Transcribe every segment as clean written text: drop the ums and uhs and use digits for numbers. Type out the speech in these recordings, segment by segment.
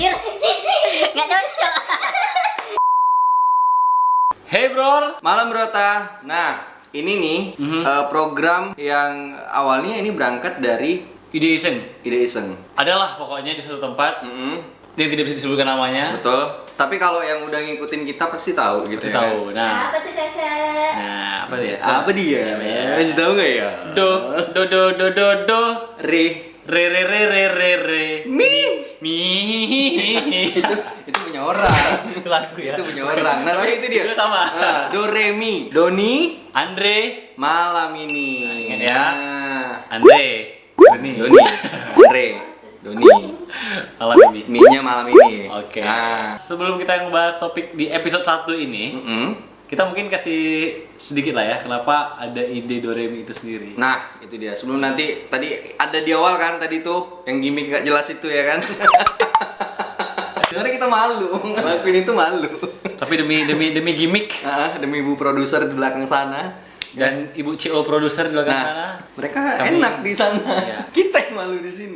Anjir, cici. Nggak cocok. Hey bro, Malam Brota. Nah, ini nih program yang awalnya ini berangkat dari ide iseng. ide iseng. Adalah pokoknya di suatu tempat yang tidak bisa disebutkan namanya. Betul. Tapi kalau yang udah ngikutin kita pasti tahu gitu Pasti ya. tahu. Nah, Apa tuh kakak? apa dia? Apa dia? Masih tahu nggak ya? Do. Re. Re. Mi. Itu punya orang. Itu lagu ya. Itu punya orang. Nah, tapi itu dia. Itu sama. Do re mi. Doni Andre, malam ini. Ingat ya. Nah, Andre, Doni. Re. Doni. Malam ini. Mi-nya malam ini. Oke. Nah, Sebelum kita ngebahas topik di episode 1 ini, kita mungkin kasih sedikit lah ya kenapa ada ide Doremi itu sendiri. Nah, itu dia. Sebelum nanti tadi ada di awal kan tadi tuh yang gimmick gak jelas itu ya kan. Sebenarnya kita malu, ngelakuin itu malu. Tapi demi gimmick Demi ibu produser di belakang sana dan ibu CO produser di belakang sana. mereka Kami- enak di sana. Iya. Kita yang malu di sini.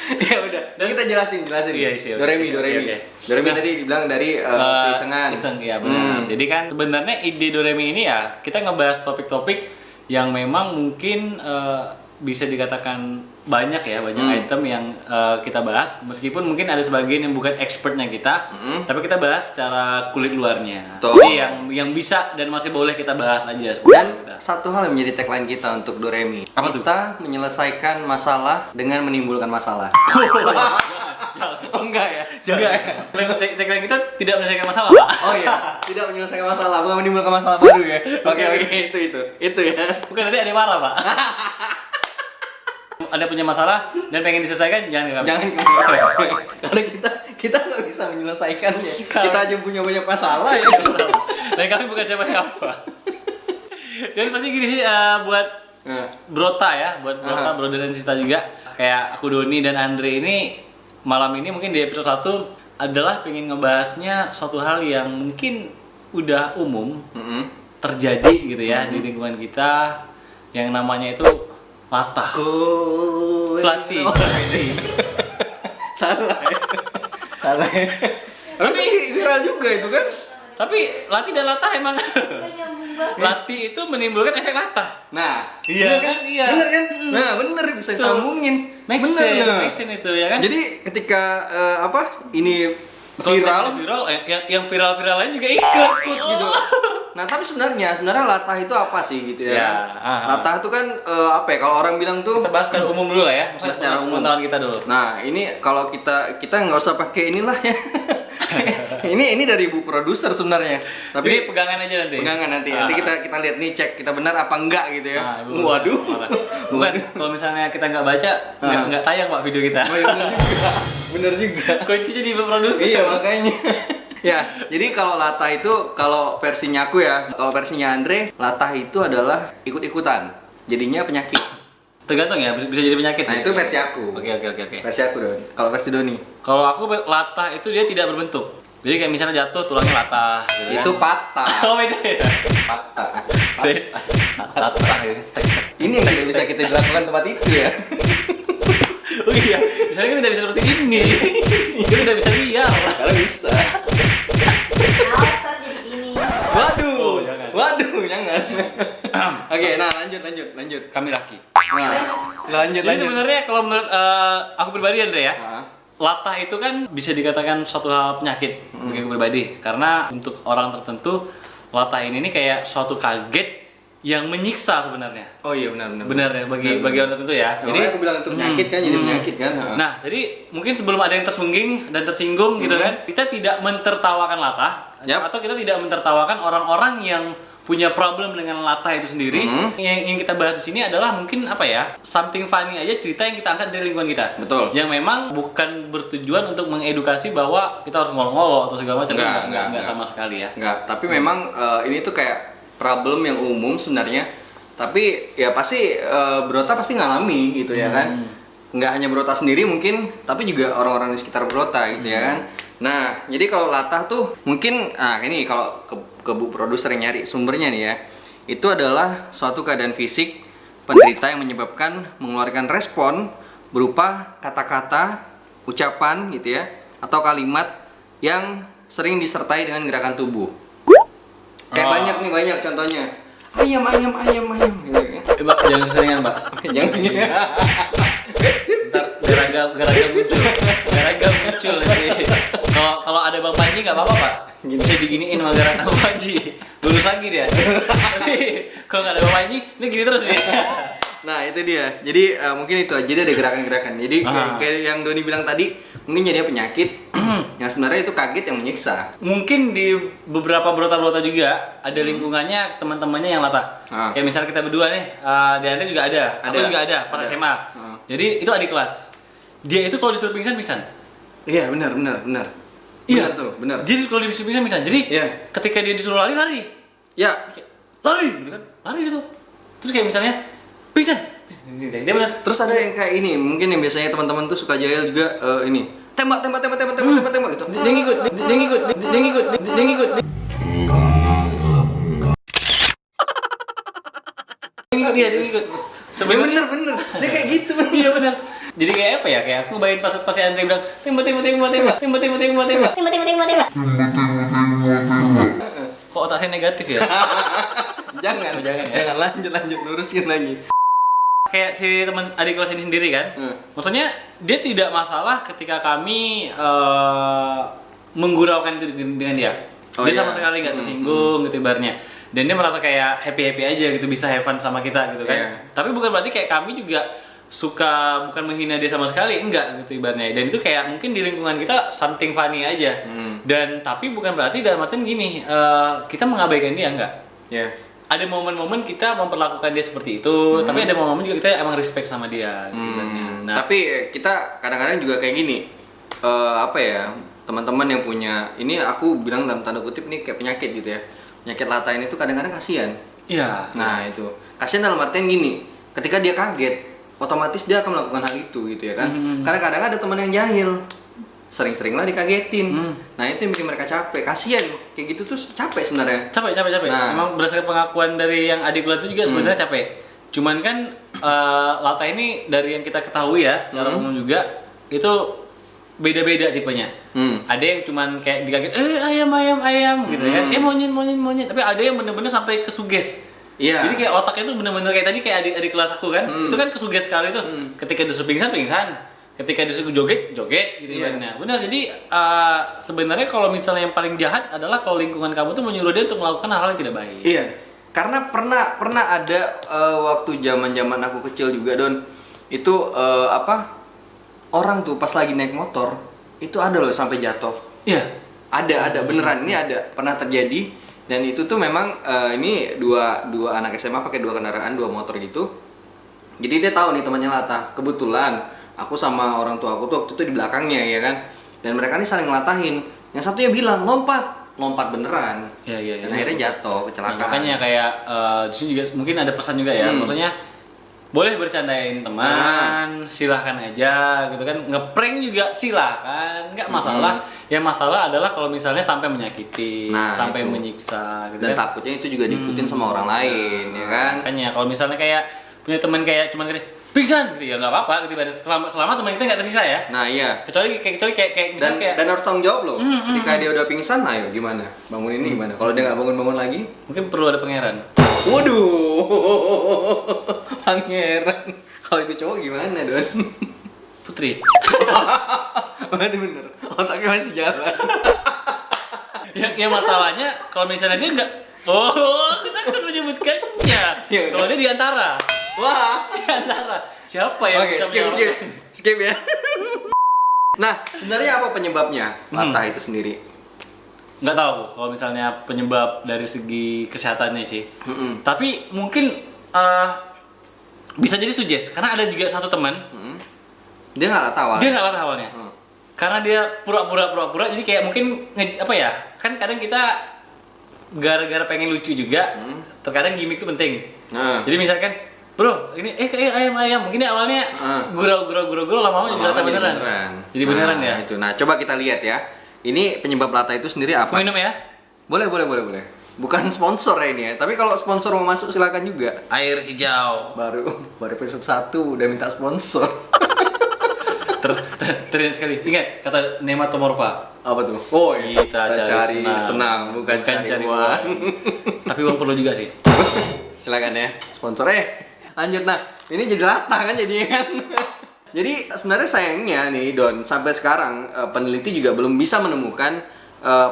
Ya udah, kita jelasin. Iya, isi, oke. Doremi. Oke. Doremi Nah, tadi dibilang dari keisengan. Iseng ya benar. Jadi kan sebenarnya ide Doremi ini ya kita ngebahas topik-topik yang memang mungkin bisa dikatakan banyak ya, item yang kita bahas meskipun mungkin ada sebagian yang bukan expertnya kita, tapi kita bahas secara kulit luarnya. Betul. Jadi yang bisa dan masih boleh kita bahas aja Dan sebenarnya. satu hal yang menjadi tagline kita untuk Doremi. Apa tuh? Kita menyelesaikan masalah dengan menimbulkan masalah. Oh enggak ya? Enggak ya? Tagline kita tidak menyelesaikan masalah, Pak. Oh iya, tidak menyelesaikan masalah, bukan menimbulkan masalah baru ya. Oke, itu ya. Bukan nanti ada yang marah, Pak. Ada punya masalah dan pengen diselesaikan jangan ke kami. Jangan karena kita nggak bisa menyelesaikannya. Kita aja punya banyak masalah ya. Dan kami bukan siapa-siapa. Dan pasti gini sih buat Nah, Brota ya, buat Brota, Brother dan Sista juga. Kayak aku Doni dan Andre ini malam ini mungkin di episode 1 adalah pengen ngebahasnya suatu hal yang mungkin udah umum terjadi gitu ya di lingkungan kita yang namanya itu latah. Pelatih. Salah ya. Tapi viral juga itu kan. Tapi latih dan latah emang Nggak nyambung banget. latih itu menimbulkan efek latah. Nah, Bener kan? Iya. Bener kan? Nah, bener bisa Betul. sambungin. Make Bener. sense itu ya kan? Jadi ketika ini Kalau viral yang viral lain juga ikut gitu. Nah, tapi sebenarnya latah itu apa sih gitu ya? Ya, Latah itu kan apa ya? Kalau orang bilang tuh kita bahas secara umum dulu lah ya. Bahas secara umum. Pengetahuan kita dulu. Nah, ini kalau kita nggak usah pakai inilah ya. ini dari ibu produser sebenarnya. Jadi Tapi pegangan aja nanti. pegangan nanti kita lihat nih, cek kita benar apa enggak gitu ya. Nah, Ibu Waduh. marah. Bukan, kalau misalnya kita nggak baca, nggak tayang Pak video kita. Oh, iya, bener juga. Kunci jadi ibu produser. Iya, makanya. Ya, jadi kalau latah itu kalau versinya aku ya, kalau versinya Andre, latah itu adalah ikut-ikutan. Jadinya penyakit. Tergantung ya, bisa jadi penyakit Nah, sih. itu versi aku. Oke. Versi aku, Don. Kalau versi Doni, Kalau aku latah itu dia tidak berbentuk. Jadi kayak misalnya jatuh tulangnya latah gitu itu kan. patah. Oh beda ya. Patah. Latah gitu. Ini yang tidak bisa kita dilakukan tempat itu ya. Oh iya, misalnya kita tidak bisa seperti ini. Kita tidak bisa liar. Kalau bisa. Awas ntar jadi gini. Oh, jangan. Waduh, jangan. Oke, nah lanjut. Kami laki. Nah, Jadi lanjut. sebenarnya kalau menurut aku pribadi Andre ya, Nah, latah itu kan bisa dikatakan suatu hal penyakit bagi aku pribadi. Karena untuk orang tertentu latah ini kayak suatu kaget yang menyiksa sebenarnya. Oh iya benar. Benar ya bagi orang tertentu ya. Jadi aku bilang itu penyakit kan, jadi penyakit kan. Nah, jadi mungkin sebelum ada yang tersungging dan tersinggung gitu kan, kita tidak mentertawakan latah atau kita tidak mentertawakan orang-orang yang punya problem dengan latah itu sendiri. Yang kita bahas di sini adalah mungkin apa ya, something funny aja, cerita yang kita angkat dari lingkungan kita. Betul. Yang memang bukan bertujuan untuk mengedukasi bahwa kita harus ngolong-ngolong atau segala macam. Enggak sama sekali ya. Enggak, tapi memang ini tuh kayak problem yang umum sebenarnya. Tapi ya pasti Brota pasti ngalami gitu ya kan. Nggak hanya Brota sendiri mungkin, tapi juga orang-orang di sekitar Brota gitu ya kan. Nah, jadi kalau latah tuh mungkin, ini kalau ke bu produser yang nyari sumbernya nih ya, itu adalah suatu keadaan fisik penderita yang menyebabkan mengeluarkan respon berupa kata-kata ucapan gitu ya atau kalimat yang sering disertai dengan gerakan tubuh. Kayak banyak contohnya. Ayam gitu ya. Mbak, jangan keseringan, Mbak. Jangan. Ntar garaga muncul nanti. Kalau ada Bang Panji nggak apa-apa, Pak. Bisa diginiin sama garaga Bang Panji. Lurus lagi dia. Tapi kalau nggak ada Bang Panji, ini gini terus nih. Nah itu dia. Jadi mungkin itu aja. Jadi ada gerakan-gerakan. Jadi kayak yang Doni bilang tadi, mungkin jadinya penyakit. Yang sebenarnya itu kaget yang menyiksa. Mungkin di beberapa brota-brota juga ada lingkungannya teman-temannya yang latah. Kayak misal kita berdua nih, Deandre juga ada. Aku juga ada, pas SMA. Jadi itu adik kelas. Dia itu kalau disuruh pingsan. Iya benar. Iya Benar tuh, benar. Jadi kalau disuruh pingsan. Jadi ketika dia disuruh lari. Ya. Lari gitu kan. Lari gitu. Terus kayak misalnya pingsan. Dia benar. Terus ada yang kayak ini, mungkin yang biasanya teman-teman tuh suka jahil juga ini. Tembak gitu. Dia ngikut. Dia ngikut. Sebenarnya bener. Dia kayak gitu bener. Iya benar. Jadi kayak apa ya? Kayak aku bayangin pas si Andre bilang tembak. Kok otak saya negatif ya? Jangan lanjut lurusin lagi. Kayak si teman adik kelas ini sendiri kan, maksudnya dia tidak masalah ketika kami mengguraukan itu dengan dia. Dia sama sekali nggak tersinggung gitu ibaratnya. Dan dia merasa kayak happy aja gitu, bisa have fun sama kita gitu kan. Tapi bukan berarti kayak kami juga bukan menghina dia sama sekali, enggak gitu ibaratnya. Dan itu kayak mungkin di lingkungan kita something funny aja. Dan tapi bukan berarti dalam artian gini, kita mengabaikan dia, enggak. Ada momen-momen kita memperlakukan dia seperti itu, tapi ada momen-momen juga kita emang respect sama dia. Nah, tapi kita kadang-kadang juga kayak gini, apa ya, teman-teman yang punya, ini aku bilang dalam tanda kutip nih kayak penyakit gitu ya, penyakit lata ini tuh kadang-kadang kasihan. Iya. Nah itu, kasihan dalam artian gini, ketika dia kaget, otomatis dia akan melakukan hal itu gitu ya kan. Karena kadang ada teman yang jahil, sering-sering lah dikagetin. Nah itu yang bikin mereka capek, kasihan kayak gitu tuh capek sebenarnya. Capek. Nah, emang berdasarkan pengakuan dari yang adik kelas itu juga sebenarnya capek. Cuman kan lata ini dari yang kita ketahui ya secara umum juga itu beda-beda tipenya. Ada yang cuman kayak dikaget, ayam gitu kan, monyet. Tapi ada yang bener-bener sampai kesuges. Jadi kayak otaknya tuh bener-bener kayak tadi kayak adik kelas aku kan, itu kan kesuges sekali tuh. Ketika disuruh pingsan, ketika disuruh joget gitu kan. Benar. Jadi sebenarnya kalau misalnya yang paling jahat adalah kalau lingkungan kamu tuh menyuruh dia untuk melakukan hal-hal yang tidak baik. Iya. Karena pernah ada waktu zaman aku kecil juga Don. Itu orang tuh pas lagi naik motor itu ada loh sampai jatuh. Iya. Ada beneran, ini ada pernah terjadi. Dan itu tuh memang ini dua anak SMA pakai dua kendaraan, dua motor gitu. Jadi dia tahu nih temannya latah. Kebetulan aku sama orang tua aku tuh waktu itu di belakangnya ya kan. Dan mereka nih saling ngelatahin. Yang satunya bilang lompat beneran. Iya. Dan akhirnya jatuh, kecelakaan. Nah, makanya kayak di sini juga mungkin ada pesan juga ya. Maksudnya boleh bercandain teman, silahkan aja gitu kan. Ngeprank juga silahkan, nggak masalah. Yang masalah adalah kalau misalnya sampai menyakiti, sampai menyiksa gitu. Dan kan. takutnya itu juga diikutin sama orang lain, ya kan? Makanya kalau misalnya kayak punya teman kayak cuman gini, pingsan gitu ya nggak apa-apa gitu. Selama teman kita nggak tersisa ya. Nah iya. Kecuali kayak misalnya kayak dan harus tanggung jawab loh. Ketika dia udah pingsan, ayo gimana? Bangun ini gimana? Kalau dia nggak bangun lagi, mungkin perlu ada pangeran. Waduh, pangeran. Kalau itu cowok gimana Don? Putri. Berarti bener, otaknya masih jalan. Ya masalahnya kalau misalnya dia nggak, kita akan menyebutkannya. Kalau dia di antara. Wah, di antara. Siapa yang bisa skip ya. Nah, sebenarnya apa penyebabnya latah itu sendiri? Nggak tahu kalau misalnya penyebab dari segi kesehatannya sih. Tapi mungkin bisa jadi suges karena ada juga satu teman. Dia nggak latah awalnya. Karena dia pura-pura jadi kayak mungkin apa ya? Kan kadang kita gara-gara pengen lucu juga. Terkadang gimmick itu penting. Jadi misalkan, bro, ini ayam. Mungkin dia awalnya gurau lama-lama jadi latah beneran. Jadi beneran ya. Itu. Nah, coba kita lihat ya. Ini penyebab latah itu sendiri apa? Minum ya? Boleh. Bukan sponsor ya ini ya. Tapi kalau sponsor mau masuk silakan juga. Air hijau. Baru episode 1 udah minta sponsor. Teringat sekali. Ingat kata Nematomorpha. Apa tuh? Oh iya. Kita cari senang, bukan cari uang. Tapi uang perlu juga sih. Silakan ya, sponsor lanjut. Nah, ini jadi latah kan jadinya kan. Jadi sebenarnya sayangnya nih Don, sampai sekarang peneliti juga belum bisa menemukan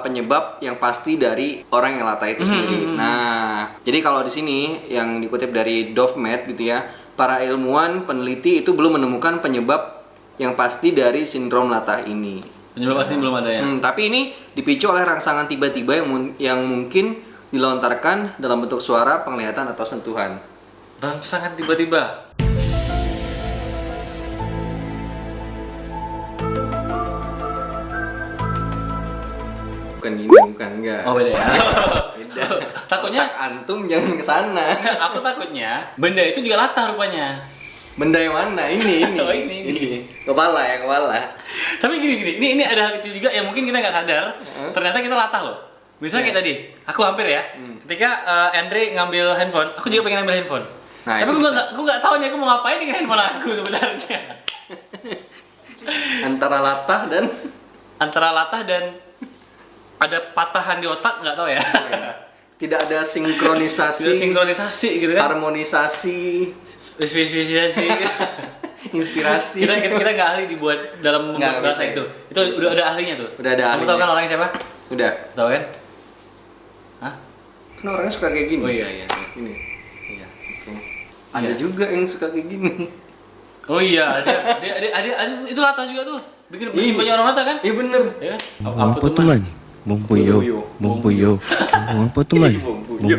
penyebab yang pasti dari orang yang latah itu sendiri. Nah, jadi kalau di sini yang dikutip dari DoveMed gitu ya, para ilmuwan peneliti itu belum menemukan penyebab yang pasti dari sindrom latah ini. Penyebab pasti belum ada ya. Tapi ini dipicu oleh rangsangan tiba-tiba yang mungkin dilontarkan dalam bentuk suara, penglihatan atau sentuhan. Rangsangan tiba-tiba. Bukan gini, bukan enggak. Oh beda ya. Beda. Takutnya Otak antum jangan ke sana. aku takutnya benda itu juga latah rupanya. Benda yang mana? Ini. Oh, ini. Kepala ya, kepala. Tapi gini, ini ada hal kecil juga yang mungkin kita nggak sadar. Ternyata kita latah loh. Misalnya kayak tadi, aku hampir ya. Ketika Andre ngambil handphone, aku juga pengen ngambil handphone. Nah, tapi itu aku nggak tahu nih aku mau ngapain dengan handphone aku sebenarnya. Antara latah dan ada patahan di otak, nggak tahu ya. tidak ada sinkronisasi, Tidak sinkronisasi gitu kan. harmonisasi, Visualisasi. inspirasi. kita nggak ahli dibuat dalam Nggak membuat bahasa bisa. itu. Itu udah ada ahlinya tuh. Udah ada Kamu tahu ahlinya. kan orangnya siapa? Udah. Tahu kan? Hah? Kan orangnya suka kayak gini. Oh iya. Ini. Iya. Oke. Ada juga yang suka kayak gini. Oh iya, ada itu latah juga tuh. Bikin Iya. banyak orang latah kan? Iya bener. Ya kan? Apa tuh man? Bumbuyo. Apa tuh man? Bumbuyo.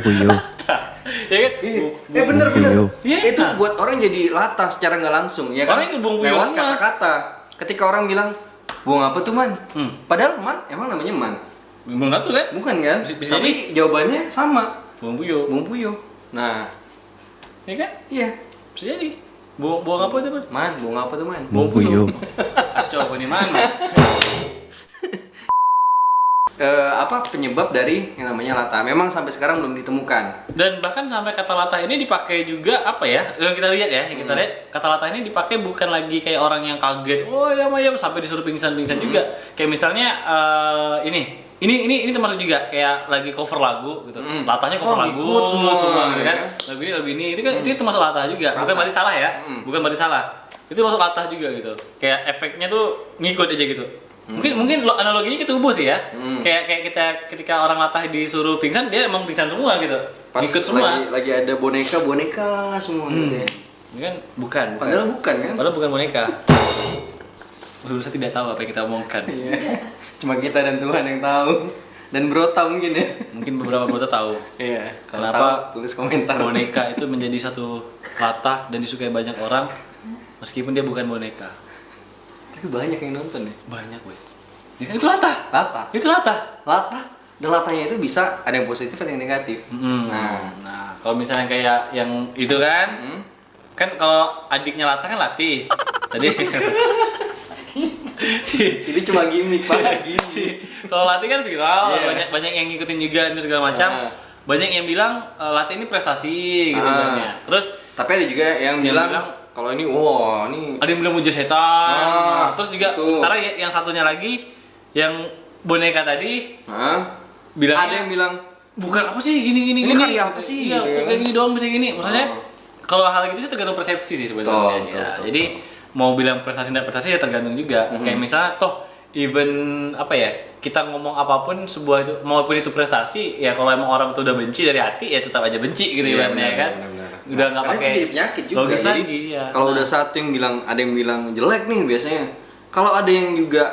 Ya kan? Bener. Iya. Itu buat orang jadi latah secara nggak langsung ya kan. Orang ikut bumbu Lewat yoma. kata-kata. Ketika orang bilang buang apa tuh man? Padahal man emang namanya man. Belum tuh kan? Bukan kan? Bisa Tapi jawabannya sama. Bumbuyo. Bumbuyo. Nah, Ya kan? iya. Bisa jadi. Buang apa itu, Bang? Man, buang apa tuh man? Bumbuyo. Kacau apa nih mana? Apa penyebab dari yang namanya latah? Memang sampai sekarang belum ditemukan. Dan bahkan sampai kata latah ini dipakai juga apa ya? Yang kita lihat ya, yang kita lihat kata latah ini dipakai bukan lagi kayak orang yang kaget. Oh ya sampai disuruh pingsan-pingsan juga. Kayak misalnya ini termasuk juga kayak lagi cover lagu gitu. Latahnya cover lagu ikut semua gitu kan. Lagu ini itu kan itu termasuk latah juga. Bukan berarti salah ya. Bukan berarti salah. Itu masuk latah juga gitu. Kayak efeknya tuh ngikut aja gitu. Mungkin analoginya ke tubuh sih ya. Kayak kita ketika orang latah disuruh pingsan, dia emang pingsan semua gitu. Pas Ngikut semua. lagi ada boneka semua gitu ya. Ini kan bukan. Padahal bukan kan? Padahal bukan boneka. Saya tidak tahu apa yang kita omongkan. Iya. Cuma kita dan Tuhan yang tahu. Dan Brota mungkin ya. Mungkin beberapa brota tahu. Iya. Kalau Kenapa tahu, tulis komentar. boneka itu menjadi satu latah dan disukai banyak orang meskipun dia bukan boneka. Tapi banyak yang nonton ya. Banyak, weh. Itu latah. Latah. Itu latah. Latah. Dan latahnya itu bisa ada yang positif ada yang negatif. Nah, kalau misalnya kayak yang itu kan, kan kalau adiknya latah kan latih. Tadi Itu cuma gimmick Pak. kalau latih kan viral, Iya. banyak yang ngikutin juga dan segala macam. Banyak yang bilang latih ini prestasi gitu kan ya. Terus Tapi ada juga yang bilang kalau ini ini ada yang bilang muja setan. Ah, Terus juga itu. sementara yang satunya lagi yang boneka tadi bilangnya ada yang bilang bukan apa sih gini Ini karya apa sih? Iya, Gitu ya. kayak gini doang bisa gini. Maksudnya Oh. kalau hal gitu sih tergantung persepsi sih sebenarnya. Betul. Jadi mau bilang prestasi dan prestasi ya tergantung juga. Kayak misalnya toh even apa ya, kita ngomong apapun sebuah itu maupun itu prestasi ya kalau emang orang tuh udah benci dari hati ya tetap aja benci gitu Iya, ibaratnya kan. benar. Udah nggak Karena pakai itu jadi penyakit juga. logis Jadi, lagi ya. Kalau udah satu yang bilang ada yang bilang jelek nih biasanya. Kalau ada yang juga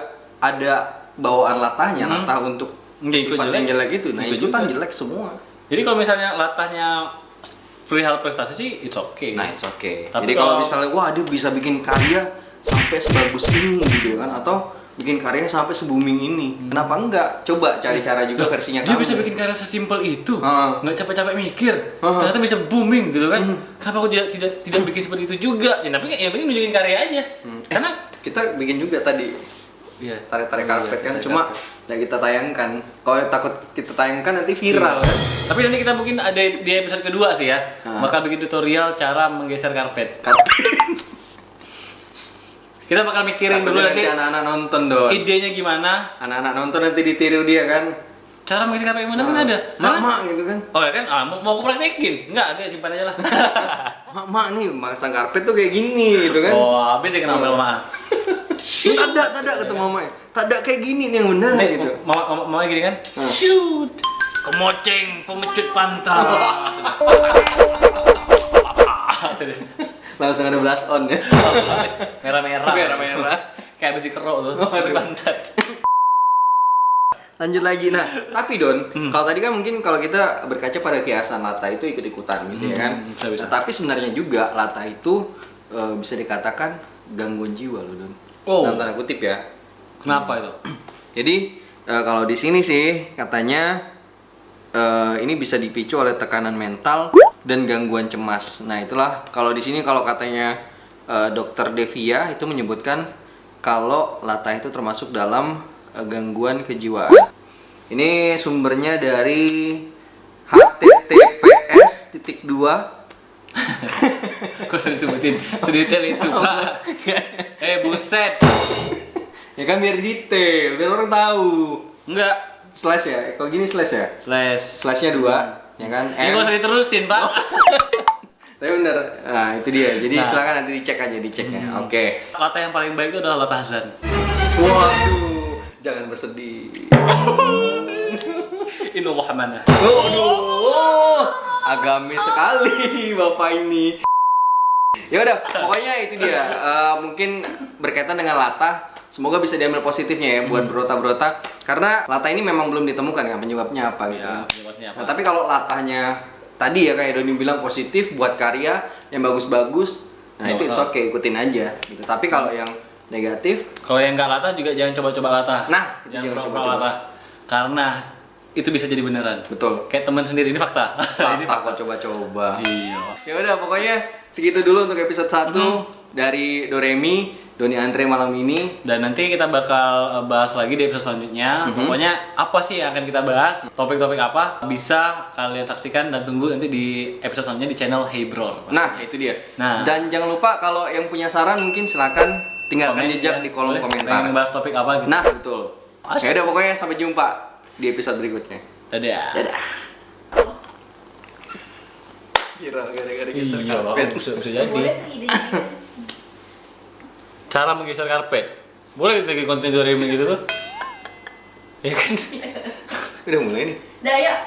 ada bawaan latahnya, latah untuk Nggak ikut sifat yang jelek. jelek itu. Nah, Ikut ikutan juga. jelek semua. Jadi kalau misalnya latahnya perihal prestasi sih it's okay. Nah, it's okay. Tapi Jadi kalau kalau- misalnya wah dia bisa bikin karya sampai sebagus ini gitu kan atau bikin karya sampai se-booming ini. Kenapa enggak? Coba cari cara juga versinya Dia kamu. bisa bikin karya sesimpel itu, Ah. nggak capek-capek mikir, Ah. ternyata bisa booming gitu kan? Kenapa aku tidak bikin seperti itu juga? Ya tapi yang penting nunjukin karya aja, karena Kita bikin juga tadi iya, tarik-tarik karpet kan, tarik cuma karpet. yang kita tayangkan. Kalau takut kita tayangkan nanti viral kan. Tapi nanti kita mungkin ada di episode kedua sih ya, bakal bikin tutorial cara menggeser karpet. Kita bakal mikirin dulu Takutnya nanti anak-anak nonton Don. idenya gimana. Anak-anak nonton nanti ditiru dia kan. Cara mengisi KPI gimana kan ada. Mak gitu kan. Oh ya kan, mau aku praktekin? Enggak, nanti simpan aja lah. Mak nih masang karpet tuh kayak gini gitu kan. Oh, habis dia kenapa sama? Tak ada kata mamanya. Tak ada kayak gini nih yang benar Nih, gitu. mama gini kan? Shoot. Kemoceng pemecut pantat. Langsung ada blast on ya. Merah-merah. Merah-merah. Kayak baju kerok tuh, di pantat. Lanjut lagi. Nah, tapi Don, kalau tadi kan mungkin kalau kita berkaca pada kiasan Lata itu ikut-ikutan gitu ya kan. Bisa. Nah, tapi sebenarnya juga Lata itu bisa dikatakan gangguan jiwa loh Don. Oh. Dalam tanda kutip ya. Kenapa itu? Jadi kalau di sini sih katanya ini bisa dipicu oleh tekanan mental dan gangguan cemas. Nah itulah kalau di sini kalau katanya Dokter Devia itu menyebutkan kalau Lata itu termasuk dalam gangguan kejiwaan. Ini sumbernya dari https://. Kok sudah disebutin sedetail itu, Pak? Buset. Ya kan biar detail, biar orang tahu. Enggak. Slash ya, kalau gini slash ya. Slashnya 2, ya kan? Ini gak usah diterusin, Pak. Tapi bener, nah itu dia. Jadi Nah. silakan nanti dicek aja, diceknya. Oke. Lata yang paling baik itu adalah Lata Hazan. Waduh, jangan bersedih. Ini Muhammadna. Waduh, agamis sekali bapak ini. Ya udah, pokoknya itu dia. Mungkin berkaitan dengan Lata, semoga bisa diambil positifnya ya buat berota-berota. Karena Lata ini memang belum ditemukan kan penyebabnya apa gitu. Ya, penyebabnya apa? Nah, tapi kalau Latanya tadi ya kayak Doni bilang positif buat karya yang bagus-bagus, nah itu Nggak oke, ikutin aja gitu. Tapi kalau yang negatif, Kalau yang nggak Lata juga jangan coba-coba Lata. nah itu jangan jangan pura-pura coba-coba. Lata. Karena itu bisa jadi beneran. Betul. Kayak teman sendiri ini fakta. Ini Lata kok coba-coba. Iya. Ya udah pokoknya segitu dulu untuk episode 1 dari Doremi, Doni Andre malam ini. Dan nanti kita bakal bahas lagi di episode selanjutnya. Pokoknya apa sih yang akan kita bahas? Topik-topik apa? Bisa kalian saksikan dan tunggu nanti di episode selanjutnya di channel Hey Bro. Nah, itu dia. Nah. Dan jangan lupa kalau yang punya saran mungkin silakan tinggalkan jejak di kolom komentar. Pengen bahas topik apa gitu. Nah, betul. Asik. Ya udah pokoknya sampai jumpa di episode berikutnya. Dadah. Dadah. Viral gara-gara geser Iya, karpet. bisa Boleh jadi. tuh idenya. Cara menggeser karpet. Boleh kita bikin konten 2000 gitu tuh? Ya kan? Udah mulai nih. Dah, yuk.